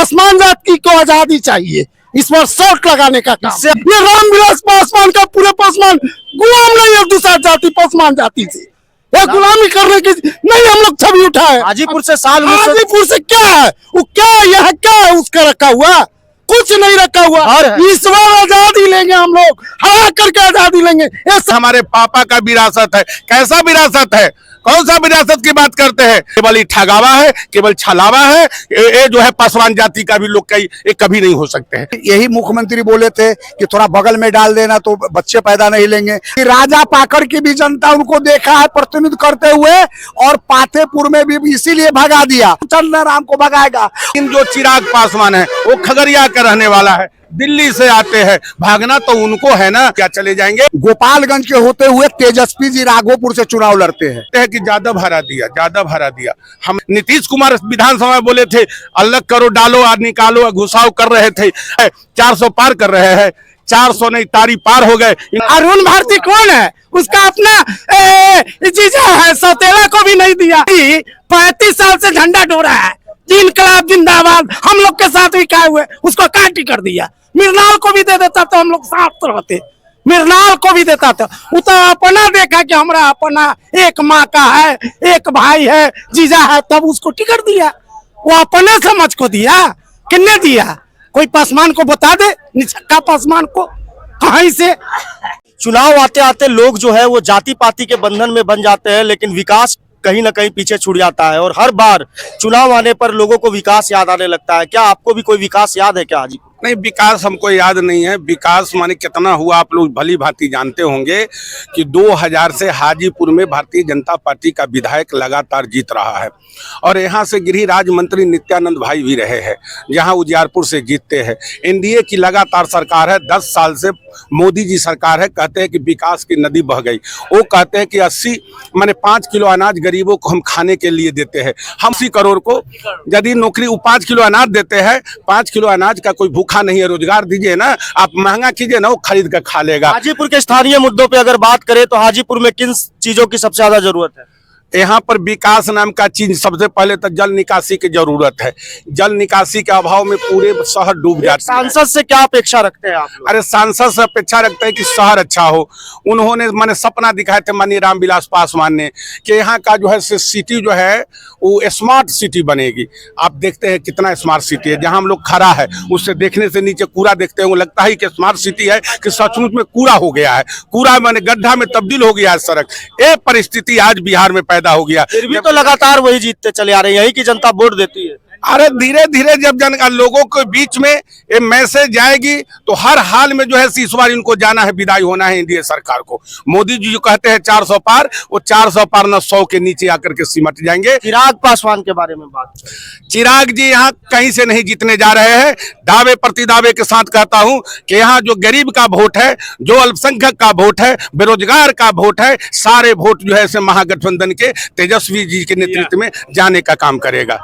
पासवान जाति को आजादी चाहिए, इस पर शर्त लगाने का काम। ये रामविलास पासवान का पूरे पासवान गुलाम नहीं है दूसरा जाति पासवान जाति से, ये गुलामी करने की नहीं हम लोग छवि उठाए। हाजीपुर से साल हाजीपुर से क्या है वो, क्या यहाँ क्या है उसका रखा हुआ, कुछ नहीं रखा हुआ। इस बार आजादी लेंगे हम लोग, हरा करके आजादी लेंगे। हमारे पापा का विरासत है। कैसा विरासत है, कौन सा विरासत की बात करते हैं? केवल ये ठगावा है, केवल छलावा है। ये जो है पासवान जाति का भी लोग कभी नहीं हो सकते हैं। यही मुख्यमंत्री बोले थे कि थोड़ा बगल में डाल देना तो बच्चे पैदा नहीं लेंगे। राजा पाकड़ की भी जनता उनको देखा है प्रतिनिधित्व करते हुए, और पातेपुर में भी इसीलिए भगा दिया। चंद्रराम को भगाएगा। जो चिराग पासवान है वो खगड़िया का रहने वाला है, दिल्ली से आते हैं, भागना तो उनको है ना, क्या चले जाएंगे? गोपालगंज के होते हुए तेजस्वी जी राघोपुर से चुनाव लड़ते हैं कि ज्यादा भाड़ा दिया। हम नीतीश कुमार विधानसभा में बोले थे अलग करो, डालो और निकालो, घुसाव कर रहे थे। 400 पार कर रहे हैं, 400 नहीं तारी पार हो गए। अरुण भारती कौन है? उसका अपना जीजा है, सौतेला को भी नहीं दिया। 35 साल से झंडा डोरा है, इनकलाब जिंदाबाद, हम लोग के साथ भी खाए हुए, उसको काटी कर दिया। मिर्नाल को भी दे देता तो हम लोग साथ रहते, मिर्नाल को भी देता था। वो तो अपना देखा कि हमारा अपना एक माँ का है, एक भाई है, जीजा है, तब उसको टिकट दिया। वो अपने समझ को दिया, किन्ने दिया? कोई पासवान को बता दे, निछक्का पासवान को कहीं से। चुनाव आते आते लोग जो है वो जाति पाति के बंधन में बन जाते हैं, लेकिन विकास कहीं ना कहीं पीछे छूट जाता है। और हर बार चुनाव आने पर लोगों को विकास याद आने लगता है। क्या आपको भी कोई विकास याद है क्या हाजीपुर? नहीं, विकास हमको याद नहीं है। विकास माने कितना हुआ आप लोग भली भांति जानते होंगे कि 2000 से हाजीपुर में भारतीय जनता पार्टी का विधायक लगातार जीत रहा है, और यहाँ से गृह राज्य मंत्री नित्यानंद भाई भी रहे हैं, जहाँ उजियारपुर से जीतते हैं। एनडीए की लगातार सरकार है, 10 साल से मोदी जी सरकार है। कहते हैं कि विकास की नदी बह गई। वो कहते हैं कि 5 किलो अनाज गरीबों को हम खाने के लिए देते हैं। हम 80 करोड़ को यदि नौकरी 5 किलो अनाज देते हैं, 5 किलो अनाज का कोई भूखा नहीं है। रोजगार दीजिए ना, आप महंगा कीजिए ना, वो खरीद कर खा लेगा। हाजीपुर के स्थानीय मुद्दों पे अगर बात करें तो हाजीपुर में किन चीजों की सबसे ज्यादा जरूरत है? यहाँ पर विकास नाम का चीज, सबसे पहले तो जल निकासी की जरूरत है। जल निकासी के अभाव में पूरे शहर डूब जाते हैं। सांसद से क्या अपेक्षा रखते हैं आप लोग? अरे सांसद से अपेक्षा रखते हैं कि शहर अच्छा हो। उन्होंने माने सपना दिखाए थे माननीय रामविलास पासवान ने कि यहाँ का जो है सिटी जो है वो स्मार्ट सिटी बनेगी। आप देखते हैं कितना स्मार्ट सिटी है। जहाँ हम लोग खड़ा है उससे देखने से नीचे कूड़ा देखते हैं, वो लगता है कि स्मार्ट सिटी है कि सचमुच में कूड़ा हो गया है। कूड़ा माने गड्ढा में तब्दील हो गया है सड़क। ये परिस्थिति आज बिहार में पैदा हो गया। फिर भी तो लगातार वही जीतते चले आ रहे हैं, यही की जनता वोट देती है। अरे धीरे धीरे जब लोगों के बीच में ये मैसेज जाएगी तो हर हाल में जो है इस बार इनको जाना है, विदाई होना है एनडीए सरकार को। मोदी जी जो कहते हैं 400 पार, वो 400 पार न 100 के नीचे आकर के सिमट जाएंगे। चिराग पासवान के बारे में बात, चिराग जी यहाँ कहीं से नहीं जीतने जा रहे हैं। दावे प्रतिदावे के साथ कहता हूँ कि यहाँ जो गरीब का वोट है, जो अल्पसंख्यक का वोट है, बेरोजगार का वोट है, सारे वोट जो है ऐसे महागठबंधन के तेजस्वी जी के नेतृत्व में जाने का काम करेगा।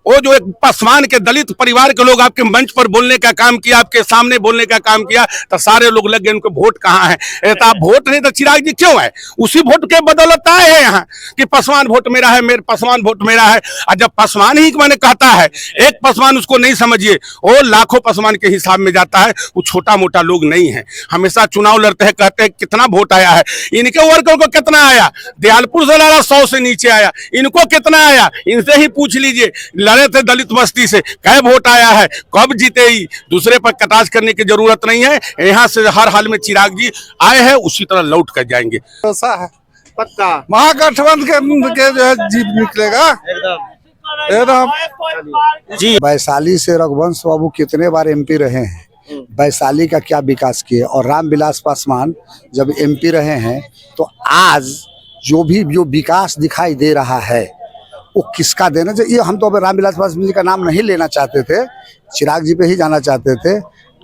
वो जो एक पासवान के दलित परिवार के लोग आपके मंच पर बोलने का काम किया, आपके सामने बोलने का काम किया, तो सारे लोग लग गए उनको वोट कहाँ है। तो आप वोट नहीं तो चिराग जी क्यों है? उसी वोट के बदौलत आए हैं यहाँ कि पासवान वोट मेरा है, मेरे पासवान वोट मेरा है। और जब पासवान ही मैंने कहता है, एक पासवान उसको नहीं समझिए, वो लाखों पासवान के हिसाब में जाता है। वो छोटा मोटा लोग नहीं है। हमेशा चुनाव लड़ते हैं, कहते हैं कितना वोट आया है, इनके वर्कर को कितना आया। दयालपुर से लड़ा 100 से नीचे आया, इनको कितना आया इनसे ही पूछ लीजिए। लड़े थे दलित बस्ती से, कै वोट आया है, कब जीते ही। दूसरे पर कटाज करने की जरूरत नहीं है। यहाँ से हर हाल में चिराग जी आए हैं, उसी तरह लौट कर जाएंगे। ऐसा है पक्का महागठबंधन के जो है जीत निकलेगा एकदम जी। वैशाली से रघुवंश बाबू कितने बार एमपी रहे हैं, वैशाली का क्या विकास किए। और रामविलास पासवान जब एमपी रहे हैं तो आज जो विकास दिखाई दे रहा है वो किसका देना चाहिए। हम तो अब रामविलास पासवान जी का नाम नहीं लेना चाहते थे, चिराग जी पे ही जाना चाहते थे।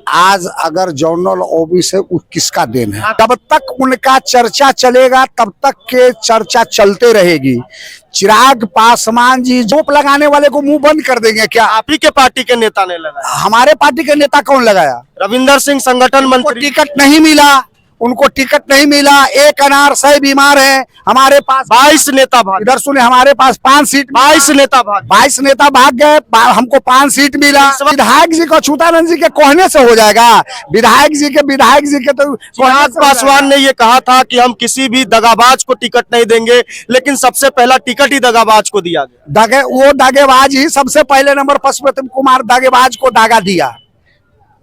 आज अगर जर्नल ऑफिस है वो किसका देन है। जब तक उनका चर्चा चलेगा तब तक के चर्चा चलते रहेगी। चिराग पासवान जी जोप लगाने वाले को मुंह बंद कर देंगे क्या? आप ही के पार्टी के नेता ने लगाया। हमारे पार्टी के नेता कौन लगाया? रविंदर सिंह संगठन मंत्री। टिकट नहीं मिला, उनको टिकट नहीं मिला। एक अनारसई बीमार है, हमारे पास 22 नेता भाग, इधर सुने, हमारे पास 5 सीट, 22 नेता भाग, 22 नेता भाग गए, हमको 5 सीट मिला। विधायक जी को अछूतानंद जी के कहने से हो जाएगा? विधायक जी के तो चिराग पासवान ने ये कहा था कि हम किसी भी दगाबाज को टिकट नहीं देंगे, लेकिन सबसे पहला टिकट ही दगाबाज को दिया गया। वो दागेबाज ही सबसे पहले नंबर पशुपति कुमार दागेबाज को दागा दिया।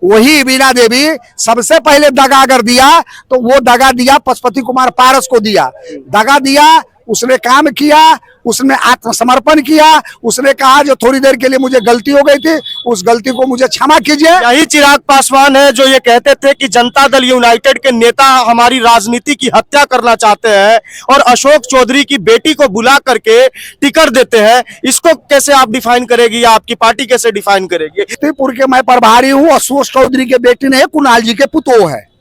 वही बीना देवी सबसे पहले दगा अगर दिया तो वो दगा दिया पशुपति कुमार पारस को दिया। दगा दिया, उसने काम किया, उसने आत्मसमर्पण किया, उसने कहा जो थोड़ी देर के लिए मुझे गलती हो गई थी, उस गलती को मुझे क्षमा कीजिए। यही चिराग पासवान है जो ये कहते थे कि जनता दल यूनाइटेड के नेता हमारी राजनीति की हत्या करना चाहते हैं और अशोक चौधरी की बेटी को बुला करके टिकट देते हैं। इसको कैसे आप डिफाइन करेगी या आपकी पार्टी कैसे डिफाइन करेगी? फतेहपुर के मैं प्रभारी हूँ। अशोक चौधरी के बेटी नहीं, कुणाल जी के पुतोह है।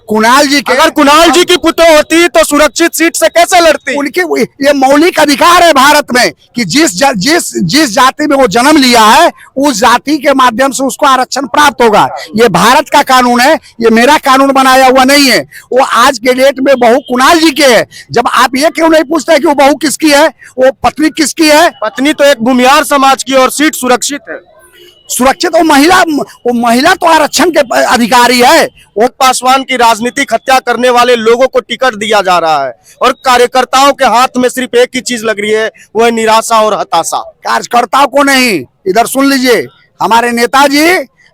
कुणाल जी के, अगर कुणाल जी की पुतोह होती तो सुरक्षित सीट से कैसे लड़ती? उनके ये मौलिक अधिकार है भारत में कि जिस जाति में वो जन्म लिया है उस जाति के माध्यम से उसको आरक्षण प्राप्त होगा। ये भारत का कानून है, ये मेरा कानून बनाया हुआ नहीं है। वो आज के डेट में बहू कुणाल जी के है। जब आप ये क्यों नहीं पूछते कि वो बहू किसकी है, वो पत्नी किसकी है? पत्नी तो एक भूमिहार समाज की और सीट सुरक्षित है। सुरक्षित वो महिला तो आरक्षण के अधिकारी है। वो पासवान की राजनीतिक हत्या करने वाले लोगों को टिकट दिया जा रहा है और कार्यकर्ताओं के हाथ में सिर्फ एक ही चीज लग रही है, वो है निराशा और हताशा। कार्यकर्ताओं को नहीं, इधर सुन लीजिए,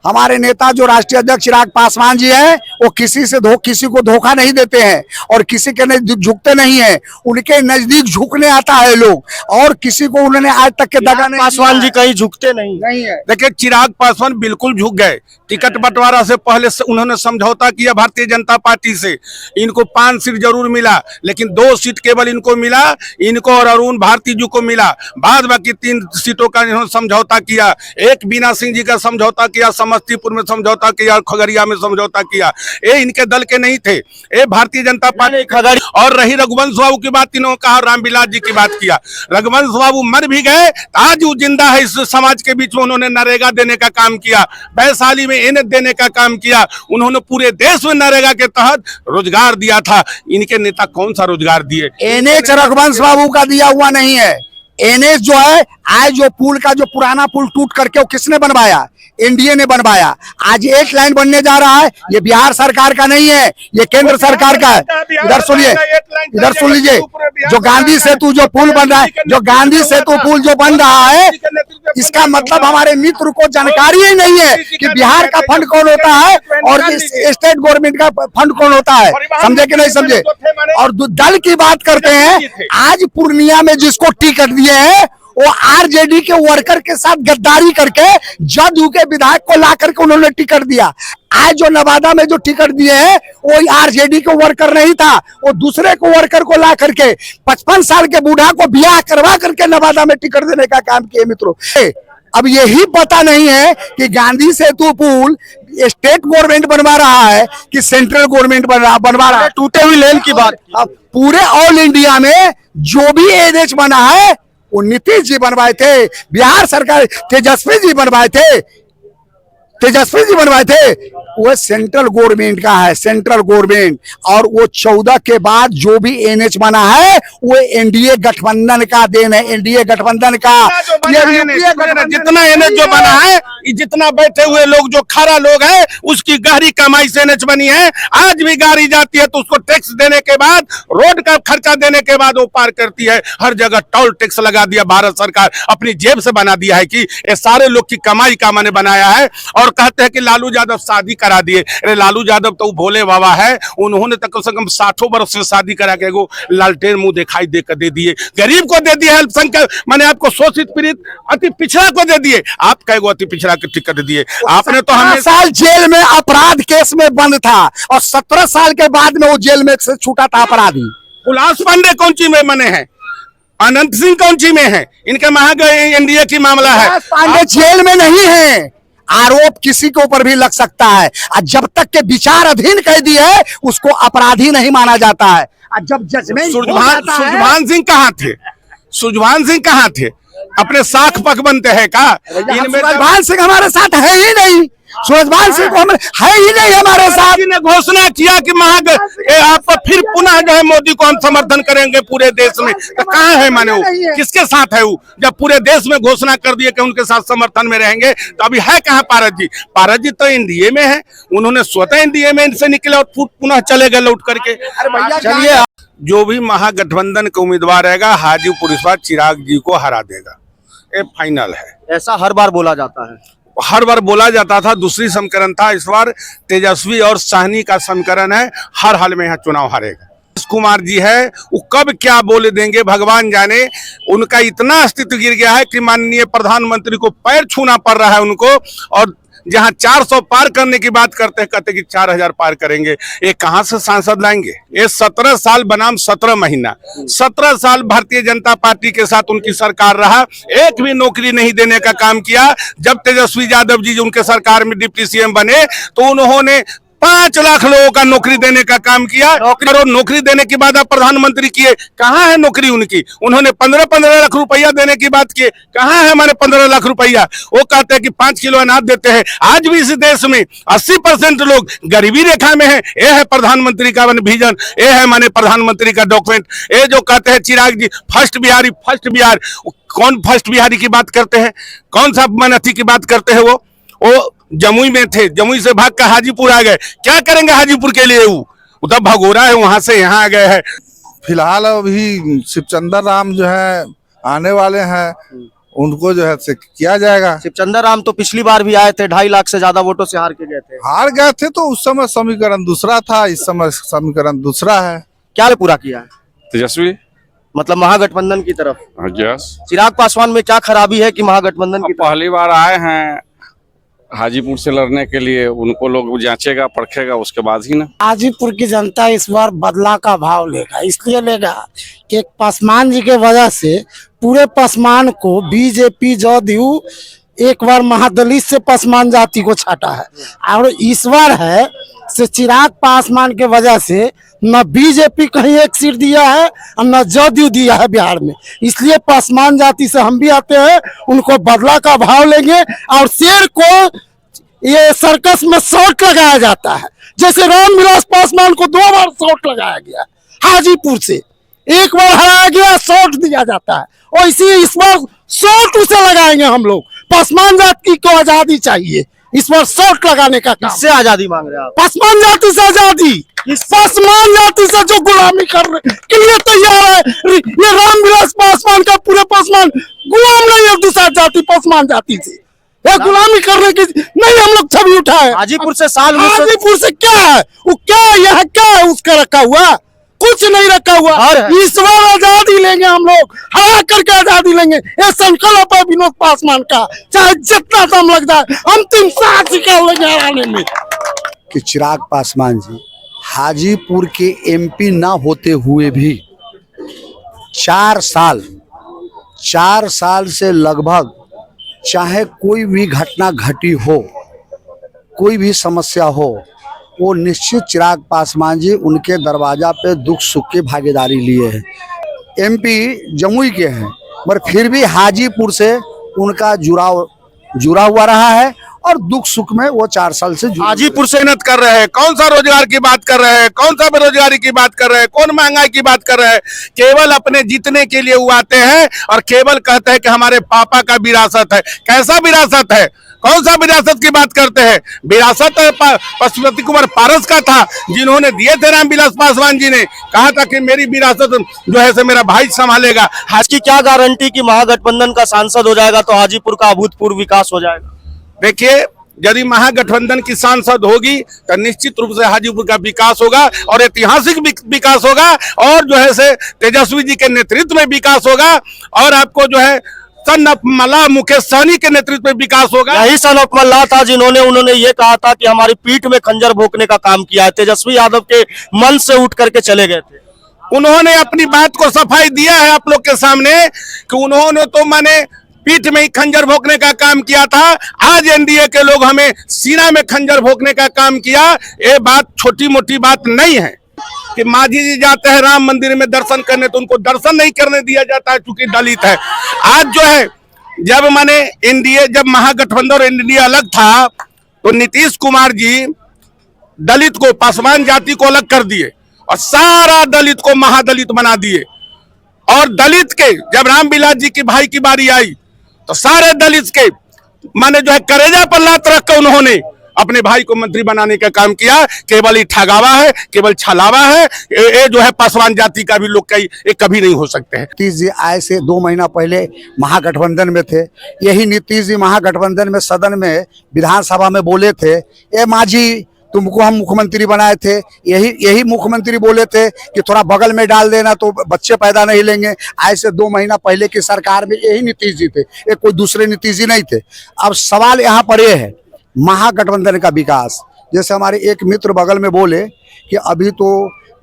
हमारे नेता जो राष्ट्रीय अध्यक्ष चिराग पासवान जी हैं, वो किसी को धोखा नहीं देते हैं और किसी के नजदीक झुकते नहीं है। उनके नजदीक झुकने आता है लोग, और किसी को उन्होंने आज तक के दगा नहीं। पासवान जी कहीं झुकते नहीं है। देखिए, चिराग पासवान बिल्कुल झुक गए। टिकट बंटवारा से पहले से उन्होंने समझौता किया भारतीय जनता पार्टी से। इनको 5 सीट जरूर मिला, लेकिन 2 सीट केवल इनको मिला, इनको और अरुण भारती जी को मिला। बाद बाकी 3 सीटों का इन्होंने समझौता किया। एक बीना सिंह जी का समझौता किया, समस्तीपुर में समझौता किया, खगड़िया में समझौता किया। ये इनके दल के नहीं थे, ये भारतीय जनता पार्टी खगड़िया। और रही रघुवंश बाबू की बात, इन्होंने कहा रामविलास जी की बात किया। रघुवंश बाबू मर भी गए, आज वो जिंदा है इस समाज के बीच में। उन्होंने नरेगा देने का काम किया, वैशाली में एनएच देने का काम किया। उन्होंने पूरे देश में नरेगा के तहत रोजगार दिया था। इनके नेता कौन सा रोजगार दिए? एनएच रघुवंश बाबू का दिया हुआ नहीं है। एनएच जो है, आज जो पुल का जो पुराना पुल टूट करके वो किसने बनवाया? एनडीए ने बनवाया। आज 8 लाइन बनने जा रहा है, ये बिहार सरकार का नहीं है, ये केंद्र सरकार का है। इधर सुनिए, इधर सुन लीजिए, जो गांधी सेतु जो पुल बन रहा है, जो गांधी सेतु पुल जो बन रहा है, इसका मतलब हमारे मित्र को जानकारी ही नहीं है कि बिहार का फंड कौन होता है और स्टेट गवर्नमेंट का फंड कौन होता है। समझे कि नहीं समझे? और दल की बात करते हैं, आज पूर्णिया में जिसको टिकट दिए हैं वो आरजेडी के वर्कर के साथ गद्दारी करके जदयू के विधायक को ला करके उन्होंने टिकट दिया। आज जो नवादा में जो टिकट दिए हैं वो आरजेडी के वर्कर नहीं था, वो दूसरे को वर्कर को ला करके 55 साल के बूढ़ा को ब्याह करवा करके नवादा में टिकट देने का काम किए मित्रों। अब यही पता नहीं है कि गांधी सेतु पुल स्टेट गवर्नमेंट बनवा रहा है कि सेंट्रल गवर्नमेंट बनवा रहा है। टूटे हुई लेन की बात, अब पूरे ऑल इंडिया में जो भी एनएच बना है वो नीतीश जी बनवाए थे, बिहार सरकार तेजस्वी जी बनवाए थे, वो सेंट्रल गवर्नमेंट का है, सेंट्रल गवर्नमेंट। और वो 14 के बाद जो भी एनएच बना है वो एनडीए गठबंधन का देन है, एनडीए गठबंधन का। जितना एनएच जो बना है, जितना बैठे हुए लोग जो खरा लोग हैं, उसकी गहरी कमाई से एनएच बनी है। आज भी गाड़ी जाती है तो उसको टैक्स देने के बाद, रोड का खर्चा देने के बाद वो पार करती है। हर जगह टोल टैक्स लगा दिया भारत सरकार, अपनी जेब से बना दिया है कि ये सारे लोग की कमाई का मैंने बनाया है। और कहते हैं कि लालू यादव शादी करा दिए। अरे लालू यादव तो भोले बाबा है, उन्होंने तो कम से कम 60 वर्ष से शादी करा के वो लालटेन मुंह दिखाई देकर दे दिए। गरीब को दे दिए, अल्पसंख्यक मैंने आपको शोषित पीड़ित अति पिछड़ा को दे दिए। आप कहेगो अति पिछड़ा के टिकट दिए आपने? तो हमें साल जेल में अपराध केस में बंद था और 17 साल के बाद में वो जेल में से छूटा था अपराधी। उल्लास पांडे कौन सी में बने हैं, अनंत सिंह कौन सी में है? इनके महागए एनडीए की मामला है। पांडे जेल में नहीं है, आरोप किसी के ऊपर भी लग सकता है। और जब तक के विचार अधीन कैदी है उसको अपराधी नहीं माना जाता है। और जब जजमेंट सुजभान सिंह कहाँ थे? सुजभान सिंह कहाँ थे? अपने साख पक बनते हैं का? सुजभान सिंह हमारे साथ है ही नहीं। सूरजभान सिंह को हम है ही नहीं हमारे साथ। जी ने घोषणा किया कि आप फिर पुनः जो है मोदी को हम समर्थन करेंगे पूरे देश में, तो कहाँ है माने वो, किसके साथ है वो? जब पूरे देश में घोषणा कर दिए कि उनके साथ समर्थन में रहेंगे, तो अभी है कहाँ पारस जी? पारस जी तो एनडीए में है, उन्होंने स्वतः एनडीए में इनसे निकले और पुनः चले गए लौट करके। चलिए, जो भी महागठबंधन का उम्मीदवार रहेगा हाजीपुर इस बार चिराग जी को हरा देगा, ये फाइनल है। ऐसा हर बार बोला जाता है। हर बार बोला जाता था, दूसरी समीकरण था, इस बार तेजस्वी और साहनी का समीकरण है, हर हाल में यहाँ चुनाव हारेगा। कुमार जी है, वो कब क्या बोले देंगे भगवान जाने। उनका इतना अस्तित्व गिर गया है कि माननीय प्रधानमंत्री को पैर छूना पड़ रहा है उनको, और जहां 400 पार करने की बात करते हैं, कहते कि 4000 पार करेंगे। ये कहां से सांसद लाएंगे? ये 17 साल बनाम 17 महीना, 17 साल भारतीय जनता पार्टी के साथ उनकी सरकार रहा, एक भी नौकरी नहीं देने का काम किया। जब तेजस्वी यादव जी उनके सरकार में डिप्टी सीएम बने तो उन्होंने 5 लाख लोगों का नौकरी देने का काम किया, और नौकरी देने की बात आप प्रधानमंत्री किए, कहाँ है नौकरी उनकी? उन्होंने 15-15 लाख रुपया देने की बात की, कहाँ है हमारे 15 लाख रुपया? वो कहते हैं कि 5 किलो अनाज देते हैं। आज भी इस देश में 80% लोग गरीबी रेखा में है। ये है प्रधानमंत्री का विजन, ये है माने प्रधानमंत्री का डॉक्यूमेंट। ये जो कहते हैं चिराग जी फर्स्ट बिहारी, फर्स्ट बिहार, कौन फर्स्ट बिहारी की बात करते हैं? कौन सा मनथी की बात करते हैं? वो जमुई में थे, जमुई से भाग कर हाजीपुर आ गए। क्या करेंगे हाजीपुर के लिए? वो तो भगोरा है, वहां से यहाँ आ गए हैं। फिलहाल अभी शिवचंद्र राम जो है आने वाले हैं, उनको जो है से किया जाएगा। शिवचंद्र राम तो पिछली बार भी आए थे, 2.5 लाख से ज्यादा वोटों से हार के गए थे। हार गए थे तो उस समय समीकरण दूसरा था, इस समय समीकरण दूसरा है। क्या पूरा किया है? तेजस्वी, मतलब महागठबंधन की तरफ। यस। चिराग पासवान में क्या खराबी है कि महागठबंधन की तरफ? पहली बार आए हैं हाजीपुर से लड़ने के लिए, उनको लोग जांचेगा परखेगा उसके बाद ही ना। हाजीपुर की जनता इस बार बदला का भाव लेगा, इसलिए लेगा कि पासवान जी के वजह से पूरे पासवान को बीजेपी जदयू एक बार महादलित से पासवान जाति को छाटा है, और इस बार है से चिराग पासवान के वजह से न बीजेपी कहीं एक सीट दिया है और न जदयू दिया है बिहार में। इसलिए पासवान जाति से हम भी आते हैं, उनको बदला का भाव लेंगे। और शेर को ये सर्कस में शॉट लगाया जाता है, जैसे रामविलास पासवान को 2 बार शॉट लगाया गया हाजीपुर से, एक बार हराया गया, शॉट दिया जाता है, और इसी इस बार शॉट उसे लगाएंगे हम लोग। पासवान जाति को आजादी चाहिए, इस बार शॉट लगाने का काम। किससे आजादी मांग रहे हैं आप? पासवान जाति से आजादी, पासवान जाति से जो गुलामी करने के लिए तैयार है। ये रामविलास पासवान का पूरे पासवान गुलाम नहीं है दूसरा जाति पासवान जाति से, ये गुलामी करने की नहीं हम लोग छवि उठाए। हाजीपुर से साल हाजीपुर से क्या है वो, क्या यहाँ क्या है उसका रखा हुआ? कुछ नहीं रखा हुआ। इस बार आजादी लेंगे हम लोग, हरा करके आजादी लेंगे। ये संकल्प है विनोद पासवान का, चाहे जितना दम लग जाए, अंतिम सांस निकाल लेंगे हराने में। कि चिराग पासवान जी हाजीपुर के एमपी ना होते हुए भी 4 साल से लगभग, चाहे कोई भी घटना घटी हो, कोई भी समस्या हो, वो निश्चित चिराग पासवान जी उनके दरवाजा पे दुख सुख की भागीदारी लिए हैं। एमपी जमुई के हैं, पर फिर भी हाजीपुर से उनका जुड़ा हुआ रहा है, और दुख सुख में वो 4 साल से हाजीपुर से मेहनत कर रहे हैं। कौन सा रोजगार की बात कर रहे हैं? कौन सा बेरोजगारी की बात कर रहे हैं? कौन महंगाई की बात कर रहे हैं? केवल अपने जीतने के लिए वो आते हैं और केवल कहते हैं कि हमारे पापा का विरासत है। कैसा विरासत है? कौन सा विरासत की बात करते हैं? विरासत पशुपति कुमार पारस का था, जिन्होंने दिए थे रामविलास पासवान जी ने, कहा था कि मेरी विरासत जो है से मेरा भाई संभालेगा। आज की क्या गारंटी कि महागठबंधन का सांसद हो जाएगा तो हाजीपुर का अभूतपूर्व विकास हो जाएगा? देखिए, यदि महागठबंधन की सांसद होगी तो निश्चित रूप से हाजीपुर का विकास होगा, और ऐतिहासिक विकास होगा, और जो है से तेजस्वी जी के नेतृत्व में विकास होगा, और आपको जो है सन ऑफ मल्लाह मुकेश सहनी के नेतृत्व में विकास होगा। यही सन ऑफ मल्लाह था उन्होंने ये कहा था कि हमारी पीठ में खंजर भोंकने का काम किया है। तेजस्वी यादव के मन से उठ करके चले गए थे। उन्होंने अपनी बात को सफाई दिया है आप लोग के सामने कि उन्होंने तो माने पीठ में ही खंजर भोंकने का काम किया था। आज एनडीए के लोग हमें सीना में खंजर भोंकने का काम किया। ये बात छोटी मोटी बात नहीं है कि मांझी जी जाते हैं राम मंदिर में दर्शन करने, तो उनको दर्शन नहीं करने दिया जाता है क्योंकि दलित है। आज जो है, जब माने एनडीए, जब महागठबंधन और एनडीए अलग था, तो नीतीश कुमार जी दलित को, पासवान जाति को अलग कर दिए और सारा दलित को महादलित बना दिए। और दलित के जब रामविलास जी की भाई की बारी आई तो सारे दलित के माने जो है करेजा पर लात रख कर उन्होंने अपने भाई को मंत्री बनाने का काम किया। केवल ये ठगावा है, केवल छलावा है। ये जो है पासवान जाति का भी लोग ये कभी नहीं हो सकते हैं। नीतीश जी आए से 2 महीना पहले महागठबंधन में थे। यही नीतीश जी महागठबंधन में सदन में विधानसभा में बोले थे, ए माझी तुमको हम मुख्यमंत्री बनाए थे। यही मुख्यमंत्री बोले थे कि थोड़ा बगल में डाल देना तो बच्चे पैदा नहीं लेंगे। आज से 2 महीना पहले की सरकार में यही नीतीश जी थे, ये कोई दूसरे नीतीश जी नहीं थे। अब सवाल यहाँ पर यह है महागठबंधन का विकास। जैसे हमारे एक मित्र बगल में बोले कि अभी तो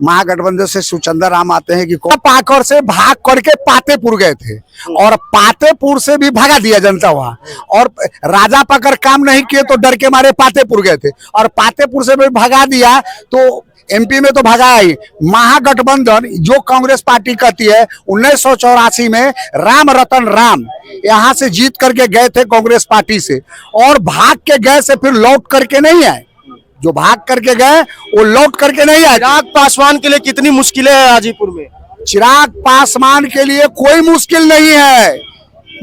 महागठबंधन से शिवचंद्र राम आते हैं कि पाकर से भाग करके पातेपुर गए थे और पातेपुर से भी भगा दिया जनता वहां, और राजा पकड़ काम नहीं किए तो डर के मारे पातेपुर गए थे और पातेपुर से भी भगा दिया तो एमपी में तो भगाया ही। महागठबंधन जो कांग्रेस पार्टी कहती है 1984 में राम रतन राम यहाँ से जीत करके गए थे कांग्रेस पार्टी से, और भाग के गए से फिर लौट करके नहीं आए। जो भाग करके गए वो लौट करके नहीं आए। चिराग पासवान के लिए कितनी मुश्किलें हैं हाजीपुर में? चिराग पासवान के लिए कोई मुश्किल नहीं है,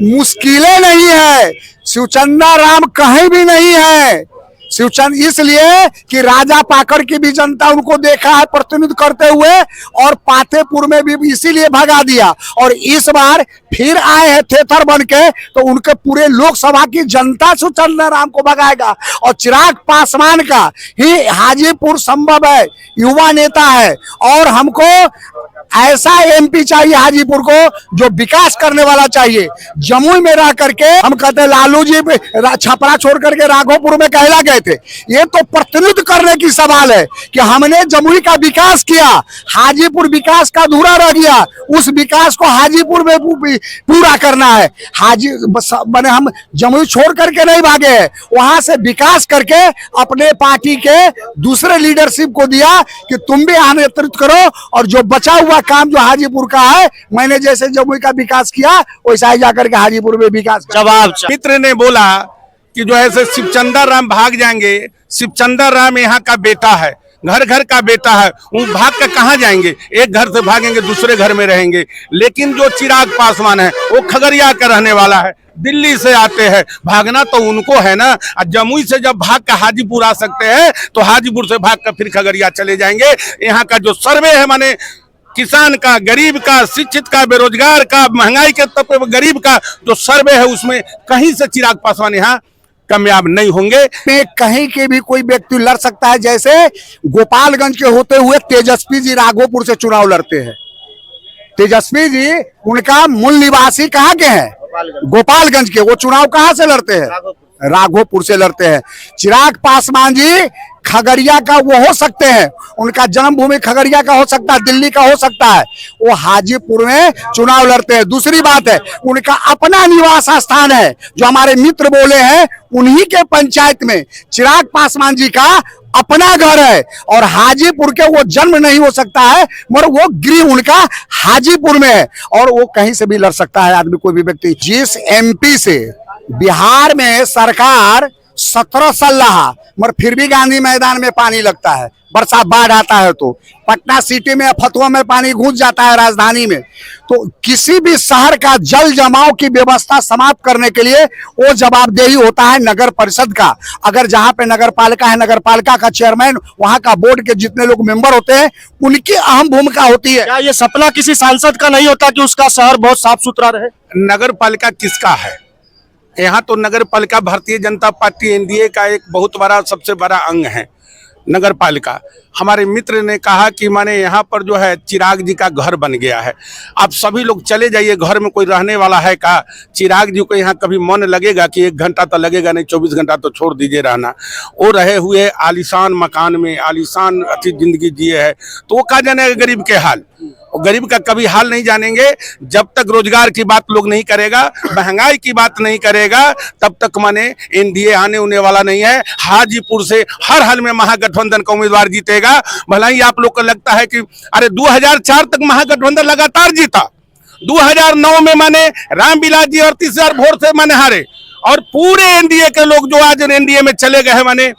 मुश्किलें नहीं है। शिवचंद्र राम कहीं भी नहीं है। शिवचंद्र इसलिए कि राजा पाकर की भी जनता उनको देखा है प्रतिनिधित्व करते हुए, और पातेपुर में भी इसीलिए भगा दिया। और इस बार फिर आए हैं थेथर बन के, तो उनके पूरे लोकसभा की जनता शिवचंद्र राम को भगाएगा। और चिराग पासवान का ही हाजीपुर संभव है, युवा नेता है, और हमको ऐसा एमपी चाहिए हाजीपुर को जो विकास करने वाला चाहिए। जमुई में रह करके हम कहते हैं लालू जी छपरा छोड़ करके राघोपुर में कहला गए थे। ये तो प्रतिनिधित्व करने की सवाल है कि हमने जमुई का विकास किया, हाजीपुर विकास का अधूरा रह गया, उस विकास को हाजीपुर में पूरा करना है। मैंने हम जमुई छोड़ करके नहीं भागे, वहां से विकास करके अपने पार्टी के दूसरे लीडरशिप को दिया कि तुम भी यहाँ नेतृत्व करो, और जो बचा हुआ काम जो हाजीपुर का है, मैंने जैसे जमुई का विकास किया वैसा ही जाकर के हाजीपुर में विकास। जवाब मित्र ने बोला कि जो है शिवचंद्र राम भाग जाएंगे। शिवचंद्र राम यहाँ का बेटा है, घर घर का बेटा है, वो भाग कर कहाँ जाएंगे? एक घर से भागेंगे दूसरे घर में रहेंगे। लेकिन जो चिराग पासवान है वो खगड़िया का रहने वाला है, दिल्ली से आते हैं, भागना तो उनको है ना। जमुई से जब भाग कर हाजीपुर आ सकते हैं तो हाजीपुर से भाग कर फिर खगड़िया चले जाएंगे। यहाँ का जो सर्वे है माने किसान का, गरीब का, शिक्षित का, बेरोजगार का, महंगाई के तबके पर गरीब का जो सर्वे है उसमें कहीं से चिराग पासवान यहाँ कामयाब नहीं होंगे। कहीं के भी कोई व्यक्ति लड़ सकता है। जैसे गोपालगंज के होते हुए तेजस्वी जी राघोपुर से चुनाव लड़ते हैं। तेजस्वी जी उनका मूल निवासी कहाँ के हैं? गोपालगंज के। वो चुनाव कहाँ से लड़ते हैं? राघोपुर से लड़ते हैं। चिराग पासवान जी खगड़िया का वो हो सकते हैं, उनका जन्मभूमि खगड़िया का हो सकता है, दिल्ली का हो सकता है, वो हाजीपुर में चुनाव लड़ते हैं। दूसरी बात है उनका अपना निवास स्थान है, जो हमारे मित्र बोले हैं उन्हीं के पंचायत में चिराग पासवान जी का अपना घर है, और हाजीपुर के वो जन्म नहीं हो सकता है मगर वो गृह उनका हाजीपुर में है, और वो कहीं से भी लड़ सकता है आदमी, कोई भी व्यक्ति। जिस एमपी से बिहार में सरकार 17 साल रहा मगर फिर भी गांधी मैदान में पानी लगता है, बरसात बाढ़ आता है तो पटना सिटी में फतुआ में पानी घुस जाता है, राजधानी में। तो किसी भी शहर का जल जमाव की व्यवस्था समाप्त करने के लिए वो जवाबदेही होता है नगर परिषद का। अगर जहां पे नगर पालिका है, नगर पालिका का चेयरमैन, वहां का बोर्ड के जितने लोग मेंबर होते हैं उनकी अहम भूमिका होती है। क्या ये सपना किसी सांसद का नहीं होता कि उसका शहर बहुत साफ सुथरा रहे? नगर पालिका किसका है? यहाँ तो नगर पालिका भारतीय जनता पार्टी एनडीए का एक बहुत बड़ा, सबसे बड़ा अंग है नगर पालिका। हमारे मित्र ने कहा कि माने यहाँ पर जो है चिराग जी का घर बन गया है। आप सभी लोग चले जाइए, घर में कोई रहने वाला है का? चिराग जी को यहाँ कभी मन लगेगा कि 1 घंटा तो लगेगा नहीं, 24 घंटा तो छोड़ दीजिए रहना। वो रहे हुए आलीशान मकान में, आलीशान अच्छी जिंदगी जिए है, तो वो कहा जाने गरीब के हाल। और गरीब का कभी हाल नहीं जानेंगे जब तक रोजगार की बात लोग नहीं करेगा, महंगाई की बात नहीं करेगा, तब तक माने एनडीए आने होने वाला नहीं है। हाजीपुर से हर हाल में महागठबंधन का उम्मीदवार जीतेगा। भला ही आप लोग को लगता है कि अरे 2004 तक महागठबंधन लगातार जीता, 2009 में माने रामविलास जी 38,000 वोट से माने हारे, और पूरे एनडीए के लोग जो आज एनडीए में चले गए हैं, माने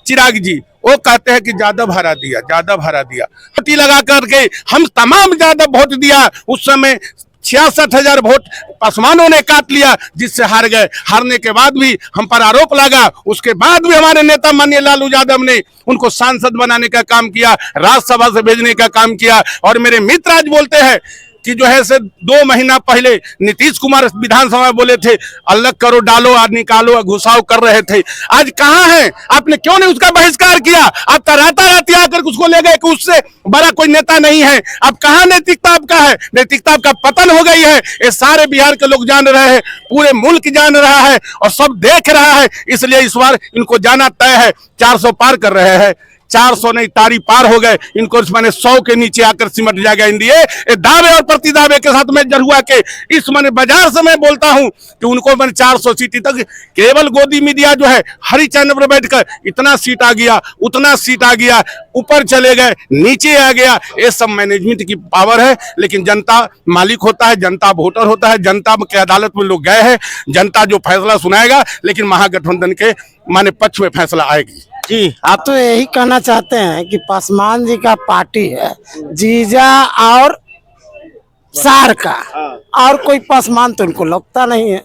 चिराग जी, वो कहते हैं कि ज्यादा भाड़ा दिया, ज्यादा भाड़ा दिया। पट्टी लगा करके हम तमाम ज्यादा वोट दिया, उस समय 66,000 वोट पासवानों ने काट लिया, जिससे हार गए। हारने के बाद भी हम पर आरोप लगा, उसके बाद भी हमारे नेता माननीय लालू यादव ने उनको सांसद बनाने का काम किया, राज्यसभा से भेजने का काम किया। और मेरे मित्र आज बोलते हैं कि जो है से 2 महीना पहले नीतीश कुमार विधानसभा में बोले थे अलग करो, डालो और निकालो, घुसाव कर रहे थे। आज कहाँ है? आपने क्यों नहीं उसका बहिष्कार किया? आप तो रातारात आकर उसको ले गए कि उससे बड़ा कोई नेता नहीं है। अब कहाँ नैतिकता आपका है? नैतिकता आपका पतन हो गई है। ये सारे बिहार के लोग जान रहे हैं, पूरे मुल्क जान रहा है और सब देख रहा है। इसलिए इस बार इनको जाना तय है। 400 पार कर रहे हैं, 400 नहीं, तारी पार हो गए। इनको मैंने 100 के नीचे आकर सिमट जाएगा एनडीए। दावे और प्रतिदावे के साथ मैं जरुआ के इस मैंने बाजार से मैं बोलता हूं कि उनको मैंने 400 सीट तक केवल गोदी मीडिया जो है हरी चैनल पर बैठकर इतना सीट आ गया, उतना सीट आ गया, ऊपर चले गए, नीचे आ गया। ये सब मैनेजमेंट की पावर है। लेकिन जनता मालिक होता है, जनता वोटर होता है। जनता के अदालत में लोग गए हैं, जनता जो फैसला सुनाएगा, लेकिन महागठबंधन के माने पक्ष में फैसला आएगी। जी आप तो यही कहना चाहते हैं कि पासवान जी का पार्टी है, जीजा और सार का, और कोई पासवान तो उनको लगता नहीं है।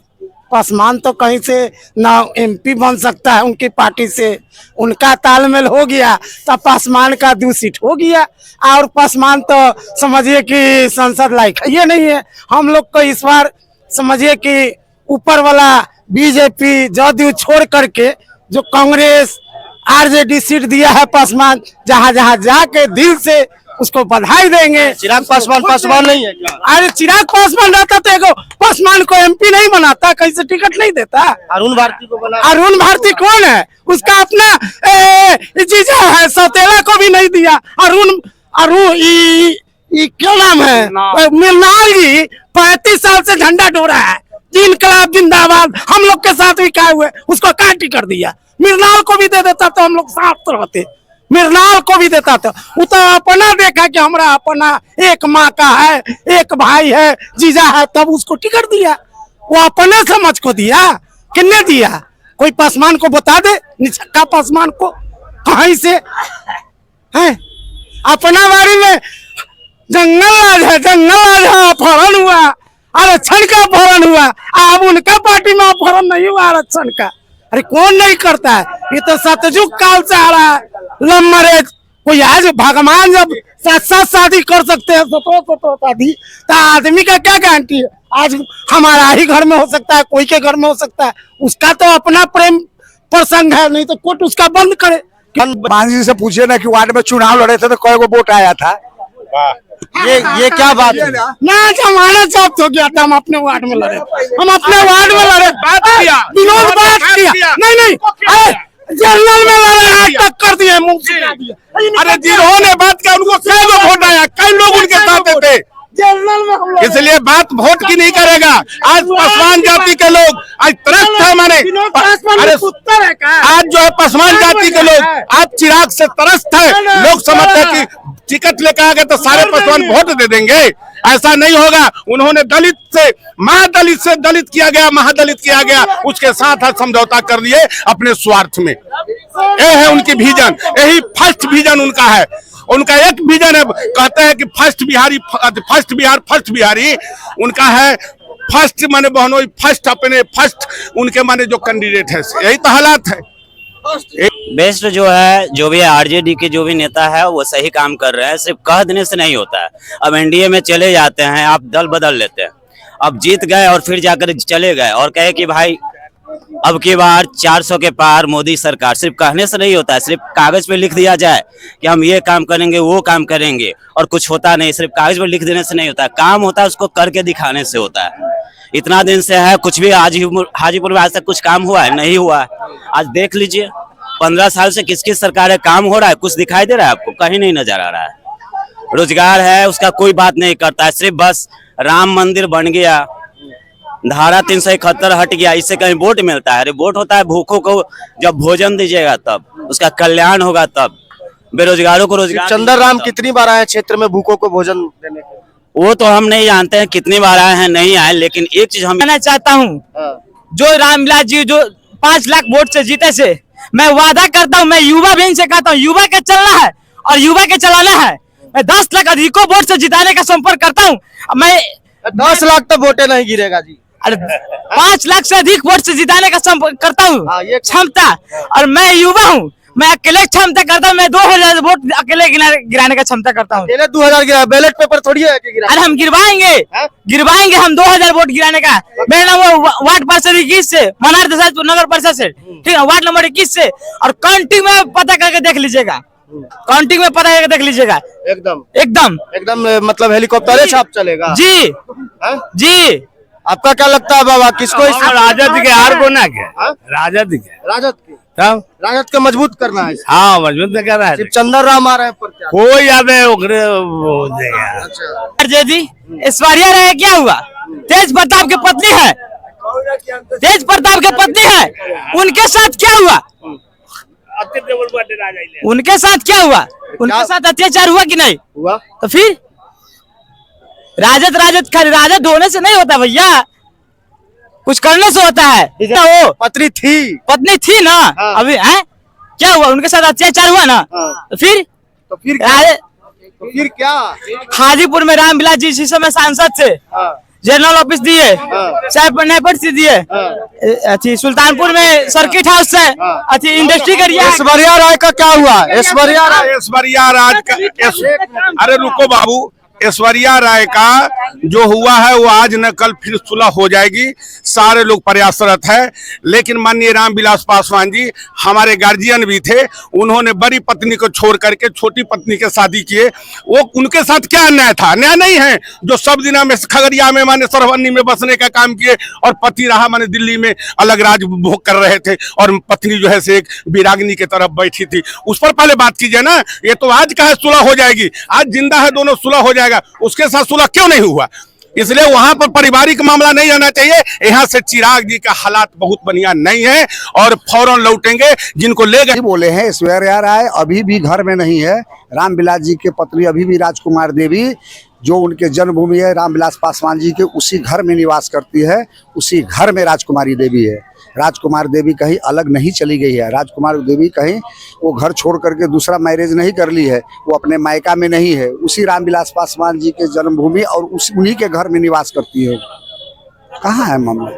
पासवान तो कहीं से ना एमपी बन सकता है उनकी पार्टी से। उनका तालमेल हो गया तो पासवान का 2 सीट हो गया। और पासवान तो समझिए कि संसद लायक ये नहीं है। हम लोग को इस बार समझिए कि ऊपर वाला बीजेपी जदयू छोड़ करके जो कांग्रेस आरजेडी सीट दिया है पासवान, जहां जहां जाके दिल से उसको बधाई देंगे। चिराग पासवान पासवान नहीं है क्या? अरे चिराग पासवान रहता तो एगो पासवान को एमपी नहीं बनाता, कैसे टिकट नहीं देता? अरुण भारती को बना। अरुण भारती कौन है? उसका अपना जीजा है, सौतेला को भी नहीं दिया। अरुण अरुण क्या नाम है? मृणाल जी 35 साल से झंडा डोरा है, इनकलाब जिंदाबाद, हम लोग के साथ भी क्या हुए, उसको क्या टिकट दिया? मृणाल को भी दे देता तो हम लोग साथ रहते। मृणाल को भी देता था, वो तो अपना देखा कि हमारा अपना एक माँ का है, एक भाई है, जीजा है, तब उसको टिकट दिया। वो अपने समझ को दिया, किन्ने दिया? कोई पासवान को बता दे, निछक्का पासवान को कहीं से है? अपना बारी में जंगल राज है, जंगल राज है, अपहरण हुआ, आरक्षण का अपहरण हुआ। अब उनका पार्टी में अपहरण नहीं हुआ आरक्षण का। अरे कौन नहीं करता है? ये तो सतयुग काल से आ रहा है लव मैरेज। कोई आज भगवान जब साथ शादी कर सकते हैं, सतो शादी, तो आदमी का क्या गारंटी है? आज हमारा ही घर में हो सकता है, कोई के घर में हो सकता है। उसका तो अपना प्रेम प्रसंग है, नहीं तो कोर्ट उसका बंद करे। मान जी से पूछिए ना कि वार्ड में चुनाव लड़े थे तो कई गो वोट आया था। ये क्या बात है? ना हमारा जब्त हो गया था, हम अपने वार्ड में लड़े, हम अपने वार्ड में लड़े, बात किया, विनोद बात किया। नहीं जनरल में लड़े, टक्कर दिए, मुंह सिखा दिया। अरे जिन्होंने बात किया उनको कई गो वोट आया, कई लोग उनके साथ थे। जनरल में हम लोग इसलिए बात वोट की नहीं करेगा। आज पासवान जाति के लोग आज त्रस्त है, माने अरे उत्तर है क्या? आज जो है पासवान जाति के लोग आज चिराग से त्रस्त है। लोग समझते हैं कि टिकट लेकर आ गए तो सारे पासवान वोट दे देंगे। ऐसा नहीं होगा। उन्होंने दलित से दलित किया गया, महादलित किया गया, उसके साथ समझौता कर लिए अपने स्वार्थ में। ये है उनकी विजन, यही फर्स्ट विजन उनका है। उनका एक विजन है, कहते हैं कि फर्स्ट बिहारी उनका है। फर्स्ट माने बहनोई, फर्स्ट अपने फर्स्ट उनके माने जो कैंडिडेट है, यही तो हालात है। बेस्ट जो है, जो भी आरजेडी के जो भी नेता है वो सही काम कर रहे हैं। सिर्फ कह देने से नहीं होता है। अब एनडीए में चले जाते हैं, आप दल बदल लेते हैं। अब जीत गए और फिर जाकर चले गए और कहे कि भाई अब की बार 400 के पार मोदी सरकार। सिर्फ कहने से नहीं होता है। सिर्फ कागज पे लिख दिया जाए कि हम ये काम करेंगे, वो काम करेंगे, और कुछ होता नहीं। सिर्फ कागज पे लिख देने से नहीं होता है। काम होता है उसको करके दिखाने से होता है। इतना दिन से है, कुछ भी हाजीपुर में आज तक कुछ काम हुआ है? नहीं हुआ है। आज देख लीजिए 15 साल से किस किस सरकार है, काम हो रहा है? कुछ दिखाई दे रहा है आपको? कहीं नहीं नजर आ रहा है। रोजगार है उसका कोई बात नहीं करता है। सिर्फ बस राम मंदिर बन गया, धारा 371 हट गया, इससे कहीं वोट मिलता है? अरे वोट होता है भूखों को जब भोजन दीजिएगा, तब उसका कल्याण होगा, तब बेरोजगारों को रोजगार। चंदर राम कितनी बार आए क्षेत्र में भूखों को भोजन देने के? वो तो हम नहीं जानते हैं कितनी बार आए हैं, नहीं आए। लेकिन एक चीज हम कहना चाहता हूँ जो रामविलास जी जो 5 लाख वोट से जीते से, मैं वादा करता हूँ, मैं युवा भी इनसे कहता हूँ, युवा के चलना है और युवा के चलाना है। मैं 10 लाख अधिकों वोट से जिताने का संपर्क करता हूँ। मैं 10 लाख तो वोटे नहीं गिरेगा जी। अरे 5 लाख से अधिक वोट से जिताने का संपर्क करता हाँ, हूँ ये क्षमता, और मैं युवा हूँ, मैं अकेले क्षमता करता हूँ। मैं 2000 वोट अकेले गिराने का क्षमता करता हूँ। अकेले 2000 गिरा, बैलेट पेपर थोड़ी है कि गिरा। अरे हम गिरवाएंगे हम 2000 वोट गिराने का। मेरा नाम वो वार्ड पार्षद 21 से, मनार देसाई नगर परिषद से, ठीक है, वार्ड नंबर 21 से। और काउंटिंग में पता करके देख लीजिएगा, काउंटिंग में पता करके देख लीजिएगा। एकदम एकदम एकदम मतलब हेलीकॉप्टर छाप चलेगा जी हाँ? जी। आपका क्या लगता है बाबा, किसको इस राजद के हार को ना क्या, हाँ? राजद के राजद की, तब राजद को मजबूत करना है। हाँ मजबूत कर रहा है। शिवचंद्र राम आ रहे हैं प्रत्याशी। कोई याद है ओकरे वो देगा। अच्छा जय जी, ऐश्वर्या राय क्या हुआ? तेज प्रताप की पत्नी है, तेज प्रताप की पत्नी है, उनके साथ क्या हुआ? उनके साथ क्या हुआ? उनके साथ अत्याचार हुआ कि नहीं हुआ? तो फिर राजद होने से नहीं होता भैया, कुछ करने से होता है। वो पत्नी थी ना, हाँ। अभी है क्या हुआ? उनके साथ अत्याचार हुआ ना, हाँ। तो फिर क्या? हाजीपुर में रामविलास जी इसी समय सांसद थे, हाँ। जनरल ऑफिस दिए, हाँ। साहब से दिए, अथी सुल्तानपुर में सर्किट हाउस से, अथी इंडस्ट्री एरिया। ऐश्वर्या राय का क्या हुआ? ऐश्वर्या राय ऐश्वर्या राज का अरे रुको बाबू, ऐश्वर्या राय का जो हुआ है वो आज न कल फिर सुलह हो जाएगी। सारे लोग प्रयासरत है, लेकिन माननीय रामविलास पासवान जी हमारे गार्जियन भी थे, उन्होंने बड़ी पत्नी को छोड़ करके छोटी पत्नी के शादी किए। वो उनके साथ क्या अन्याय था? अन्याय नहीं है जो सब दिना में खगड़िया में माने सरवन्नी में बसने का काम किए और पति रहा माने दिल्ली में अलग राज भोग कर रहे थे और पत्नी जो है से एक विरागिनी के तरफ बैठी थी। उस पर पहले बात कीजिए ना। ये तो आज का है सुलह हो जाएगी, आज जिंदा है दोनों, सुलह हो जाएगा। उसके साथ सुलह क्यों नहीं हुआ? इसलिए वहां पर पारिवारिक मामला नहीं आना चाहिए। यहाँ से चिराग जी का हालात बहुत बढ़िया नहीं है और फौरन लौटेंगे। जिनको ले गए बोले हैं ऐश्वर्या राय अभी भी घर में नहीं है। रामविलास जी के पत्नी अभी भी राजकुमार देवी, जो उनके जन्मभूमि है रामविलास पासवान जी के, उसी घर में निवास करती है। उसी घर में राजकुमारी देवी है। राजकुमार देवी कहीं अलग नहीं चली गई है। राजकुमार देवी कहीं वो घर छोड़ करके दूसरा मैरिज नहीं कर ली है, वो अपने मायका में नहीं है, उसी रामविलास पासवान जी के जन्मभूमि और उन्हीं के घर में निवास करती है। कहाँ है मामला?